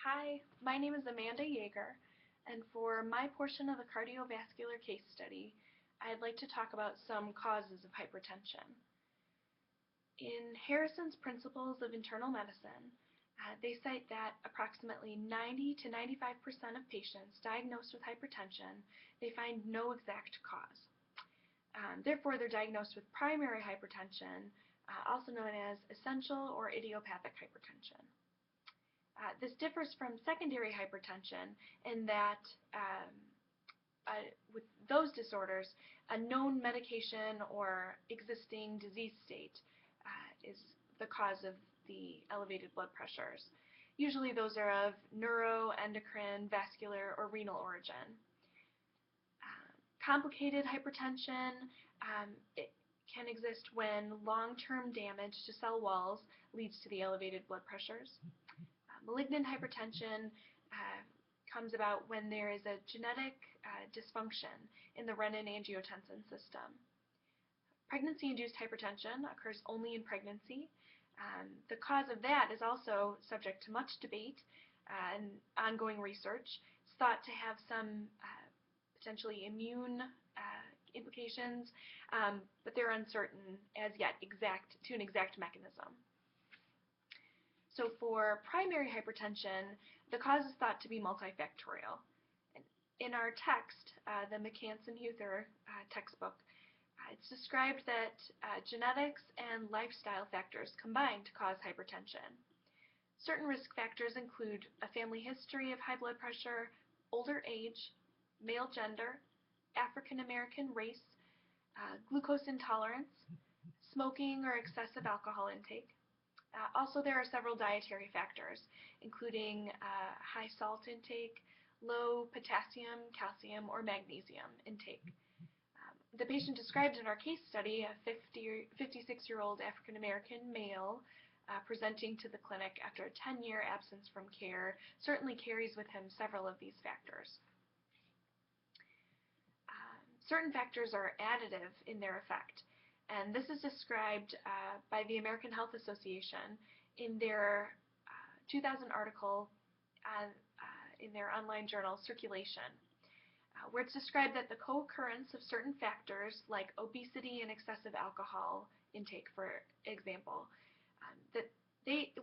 Hi, my name is Amanda Yeager, and for my portion of the cardiovascular case study, I'd like to talk about some causes of hypertension. In Harrison's Principles of Internal Medicine, they cite that approximately 90 to 95% of patients diagnosed with hypertension, they find no exact cause. Therefore, they're diagnosed with primary hypertension, also known as essential or idiopathic hypertension. This differs from secondary hypertension in that with those disorders, a known medication or existing disease state is the cause of the elevated blood pressures. Usually those are of neuroendocrine, vascular, or renal origin. Complicated hypertension, it can exist when long-term damage to cell walls leads to the elevated blood pressures. Malignant hypertension comes about when there is a genetic dysfunction in the renin-angiotensin system. Pregnancy-induced hypertension occurs only in pregnancy. The cause of that is also subject to much debate and ongoing research. It's thought to have some potentially immune implications, but they're uncertain as yet to an exact mechanism. So for primary hypertension, the cause is thought to be multifactorial. In our text, the McCanson-Huther textbook, it's described that genetics and lifestyle factors combine to cause hypertension. Certain risk factors include a family history of high blood pressure, older age, male gender, African American race, glucose intolerance, smoking or excessive alcohol intake. Also, there are several dietary factors, including high salt intake, low potassium, calcium, or magnesium intake. The patient described in our case study, a 56-year-old African-American male presenting to the clinic after a 10-year absence from care, certainly carries with him several of these factors. Certain factors are additive in their effect. And this is described by the American Health Association in their 2000 article in their online journal, Circulation, where it's described that the co-occurrence of certain factors like obesity and excessive alcohol intake, for example, that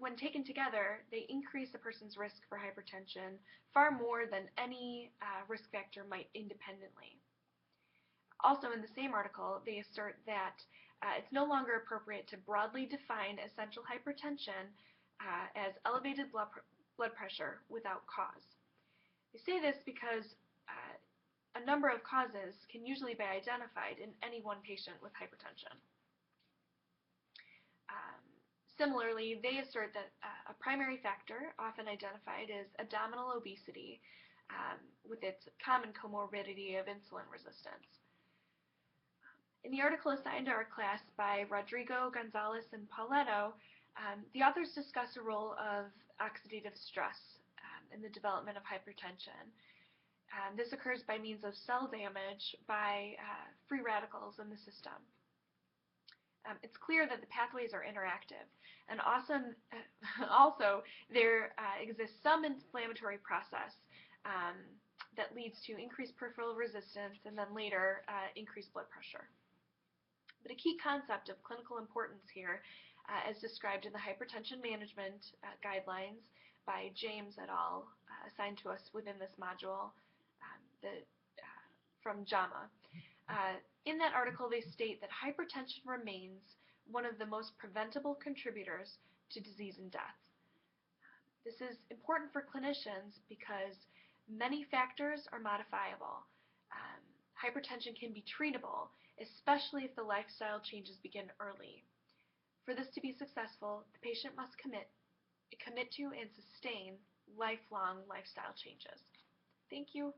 when taken together, they increase a person's risk for hypertension far more than any risk factor might independently. Also, in the same article, they assert that it's no longer appropriate to broadly define essential hypertension as elevated blood pressure without cause. They say this because a number of causes can usually be identified in any one patient with hypertension. Similarly, they assert that a primary factor often identified is abdominal obesity with its common comorbidity of insulin resistance. In the article assigned to our class by Rodrigo, Gonzalez, and Pauletto, the authors discuss the role of oxidative stress in the development of hypertension. This occurs by means of cell damage by free radicals in the system. It's clear that the pathways are interactive, and also there exists some inflammatory process that leads to increased peripheral resistance and then later increased blood pressure. But a key concept of clinical importance here, as described in the Hypertension Management Guidelines by James et al., assigned to us within this module from JAMA. In that article, they state that hypertension remains one of the most preventable contributors to disease and death. This is important for clinicians because many factors are modifiable. Hypertension can be treatable, especially if the lifestyle changes begin early. For this to be successful, the patient must commit to and sustain lifelong lifestyle changes. Thank you.